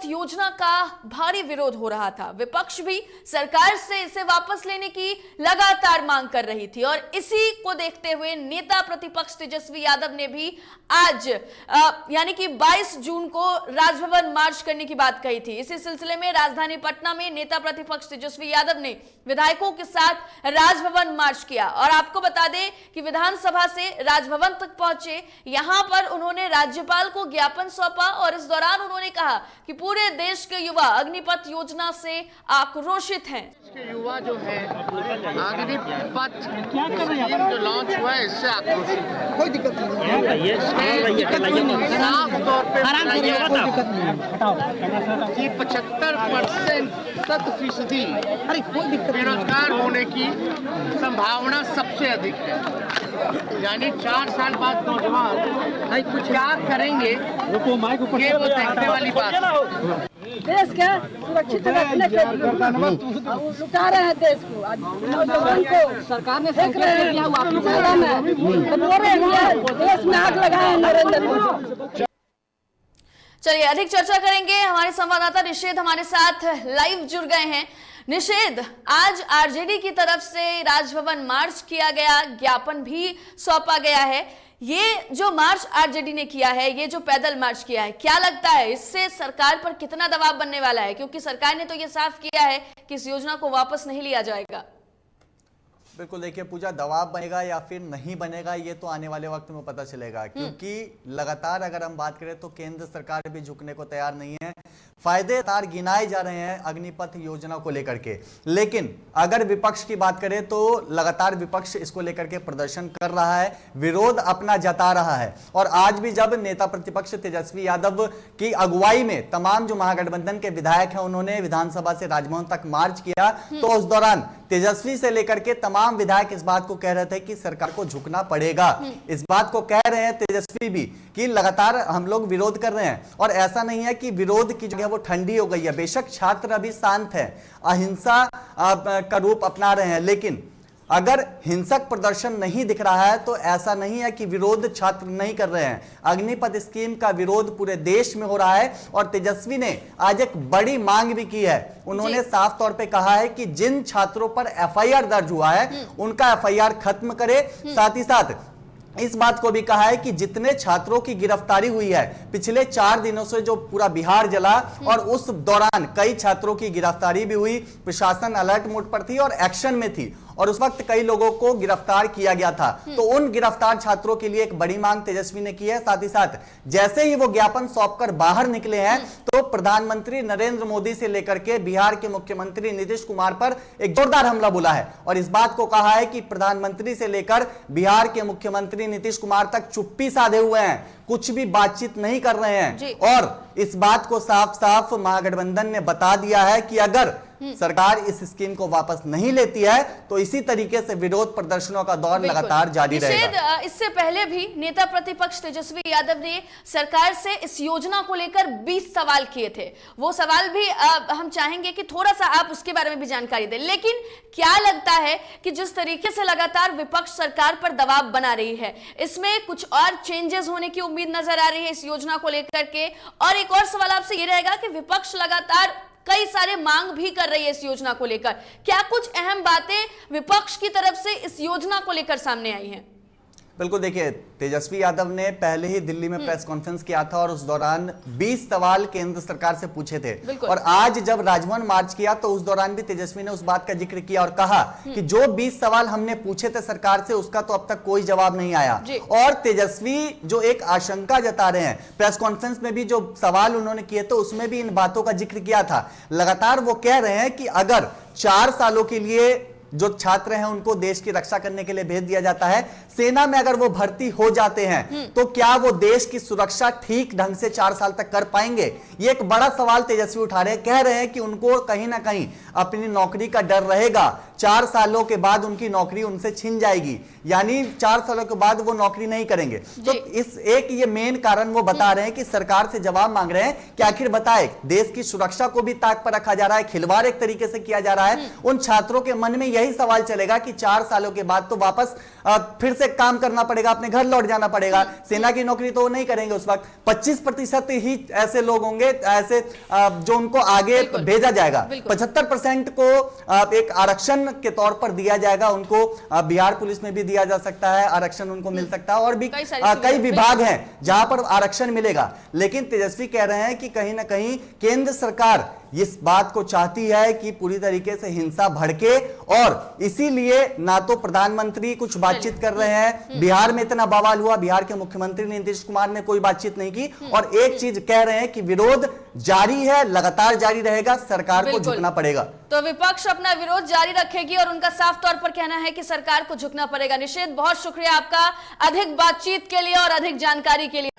योजना का भारी विरोध हो रहा था। विपक्ष भी सरकार से इसे वापस लेने की लगातार मांग कर रही थी और इसी को देखते हुए नेता प्रतिपक्ष तेजस्वी यादव ने भी आज यानी कि 22 जून को राजभवन मार्च करने की बात कही थी। इसी सिलसिले में राजधानी पटना में नेता प्रतिपक्ष तेजस्वी यादव ने विधायकों के साथ राजभवन मार्च किया और आपको बता दें कि विधानसभा से राजभवन तक पहुंचे। यहां पर उन्होंने राज्यपाल को ज्ञापन सौंपा और इस दौरान उन्होंने कहा कि पूरे देश के युवा अग्निपथ योजना से आक्रोशित हैं। युवा जो है अग्निपथ जो लॉन्च हुआ है इससे आक्रोशित है। कोई दिक्कत नहीं है। साफ तौर पे कि 75% बेरोजगार होने की संभावना सबसे अधिक है। यानी 4 साल बाद नौजवान कुछ क्या करेंगे ये वो देखने वाली बात है। देश के सुरक्षित रखने के लिए लुटा रहे हैं देश को। आज नौजवान को सरकार ने देख रहे हैं देश में आग लगाए नरेंद्र मोदी। चलिए अधिक चर्चा करेंगे। हमारे संवाददाता निषेध हमारे साथ लाइव जुड़ गए हैं। निषेध, आज आरजेडी की तरफ से राजभवन मार्च किया गया, ज्ञापन भी सौंपा गया है। ये जो मार्च आरजेडी ने किया है, ये जो पैदल मार्च किया है, क्या लगता है इससे सरकार पर कितना दबाव बनने वाला है? क्योंकि सरकार ने तो ये साफ किया है कि इस योजना को वापस नहीं लिया जाएगा। बिल्कुल, देखिए पूजा, दबाव बनेगा या फिर नहीं बनेगा ये तो आने वाले वक्त में पता चलेगा, क्योंकि लगातार अगर हम बात करें तो केंद्र सरकार भी झुकने को तैयार नहीं है। फायदे तार गिनाए जा रहे हैं अग्निपथ योजना को लेकर के, लेकिन अगर विपक्ष की बात करें तो लगातार विपक्ष इसको लेकर के प्रदर्शन कर रहा है, विरोध अपना जता रहा है। और आज भी जब नेता प्रतिपक्ष तेजस्वी यादव की अगुवाई में तमाम जो महागठबंधन के विधायक हैं उन्होंने विधानसभा से राजभवन तक मार्च किया, तो उस दौरान तेजस्वी से लेकर के तमाम विधायक इस बात को कह रहे थे कि सरकार को झुकना पड़ेगा। इस बात को कह रहे हैं तेजस्वी भी कि लगातार हम लोग विरोध कर रहे हैं, और ऐसा नहीं है कि विरोध की जगह वो ठंडी हो गई है। बेशक छात्र अभी शांत है, अहिंसा का रूप अपना रहे हैं, लेकिन अगर हिंसक प्रदर्शन नहीं दिख रहा है तो ऐसा नहीं है कि विरोध छात्र नहीं कर रहे हैं। अग्निपथ स्कीम का विरोध पूरे देश में हो रहा है और तेजस्वी ने आज एक बड़ी मांग भी की है। उन्होंने साफ तौर पे कहा है कि जिन छात्रों पर एफआईआर दर्ज हुआ है उनका एफआईआर खत्म करे। साथ ही साथ इस बात को भी कहा है कि जितने छात्रों की गिरफ्तारी हुई है पिछले 4 दिनों से, जो पूरा बिहार जला और उस दौरान कई छात्रों की गिरफ्तारी भी हुई, प्रशासन अलर्ट मोड पर थी और एक्शन में थी और उस वक्त कई लोगों को गिरफ्तार किया गया था। तो उन गिरफ्तार छात्रों के लिए एक बड़ी मांग तेजस्वी ने की है। साथ ही साथ जैसे ही वो ज्ञापन सौंपकर बाहर निकले हैं तो प्रधानमंत्री नरेंद्र मोदी से लेकर के बिहार के मुख्यमंत्री नीतीश कुमार पर एक जोरदार हमला बोला है और इस बात को कहा है कि प्रधानमंत्री से लेकर बिहार के मुख्यमंत्री नीतीश कुमार तक चुप्पी साधे हुए हैं, कुछ भी बातचीत नहीं कर रहे हैं। और इस बात को साफ साफ महागठबंधन ने बता दिया है कि अगर सरकार इस स्कीम को वापस नहीं लेती है तो इसी तरीके से विरोध प्रदर्शनों का दौर लगातार जारी रहेगा। इससे पहले भी नेता प्रतिपक्ष तेजस्वी यादव ने सरकार से इस योजना को लेकर 20 सवाल किए थे। वो सवाल भी हम चाहेंगे कि थोड़ा सा आप उसके बारे में भी जानकारी दें। लेकिन क्या लगता है कि जिस तरीके से लगातार विपक्ष सरकार पर दबाव बना रही है, इसमें कुछ और चेंजेस होने की उम्मीद नजर आ रही है इस योजना को लेकर के? और एक और सवाल आपसे ये रहेगा कि विपक्ष लगातार कई सारे मांग भी कर रही है इस योजना को लेकर, क्या कुछ अहम बातें विपक्ष की तरफ से इस योजना को लेकर सामने आई हैं? बिल्कुल, देखिए तेजस्वी यादव ने पहले ही दिल्ली में प्रेस कॉन्फ्रेंस किया था और उस दौरान 20 सवाल केंद्र सरकार से पूछे थे। और आज जब राजभवन मार्च किया तो उस दौरान भी तेजस्वी ने उस बात का जिक्र किया और कहा कि जो 20 सवाल हमने पूछे थे सरकार से उसका तो अब तक कोई जवाब नहीं आया। और तेजस्वी जो एक आशंका जता रहे हैं, प्रेस कॉन्फ्रेंस में भी जो सवाल उन्होंने किए थे उसमें भी इन बातों का जिक्र किया था। लगातार वो कह रहे हैं कि अगर 4 सालों के लिए जो छात्र हैं उनको देश की रक्षा करने के लिए भेज दिया जाता है, सेना में अगर वो भर्ती हो जाते हैं तो क्या वो देश की सुरक्षा ठीक ढंग से 4 साल तक कर पाएंगे? ये एक बड़ा सवाल तेजस्वी उठा रहे हैं। कह रहे हैं कि उनको कहीं ना कहीं अपनी नौकरी का डर रहेगा, 4 सालों के बाद उनकी नौकरी उनसे छिन जाएगी, यानी 4 सालों के बाद वो नौकरी नहीं करेंगे। तो इस एक ये मेन कारण वो बता रहे हैं कि सरकार से जवाब मांग रहे हैं कि आखिर बताए, देश की सुरक्षा को भी ताक पर रखा जा रहा है, खिलवाड़ एक तरीके से किया जा रहा है। उन छात्रों के मन में यही यही सवाल चलेगा कि 4 सालों के बाद तो वापस फिर से काम करना पड़ेगा, अपने घर लौट जाना पड़ेगा। सेना की नौकरी तो वो नहीं करेंगे उस वक्त। 25% ही ऐसे लोग होंगे ऐसे जो उनको आगे भेजा जाएगा। 75% को एक आरक्षण के तौर पर दिया जाएगा उनको। बिहार पुलिस में भी दिया जा सकता है आरक्षण, उनको मिल सकता है। और भी कई विभाग हैं जहां पर आरक्षण मिलेगा। लेकिन तेजस्वी कह रहे हैं कि कहीं ना कहीं केंद्र सरकार इस बात को चाहती है कि पूरी तरीके से हिंसा भड़के, और इसीलिए ना तो प्रधानमंत्री कुछ बातचीत कर रहे हैं। बिहार में इतना बवाल हुआ, बिहार के मुख्यमंत्री नीतीश कुमार ने कोई बातचीत नहीं की, और एक चीज कह रहे हैं कि विरोध जारी है, लगातार जारी रहेगा, सरकार को झुकना पड़ेगा। तो विपक्ष अपना विरोध जारी रखेगी और उनका साफ तौर पर कहना है कि सरकार को झुकना पड़ेगा। निषेध, बहुत शुक्रिया आपका अधिक बातचीत के लिए और अधिक जानकारी के लिए।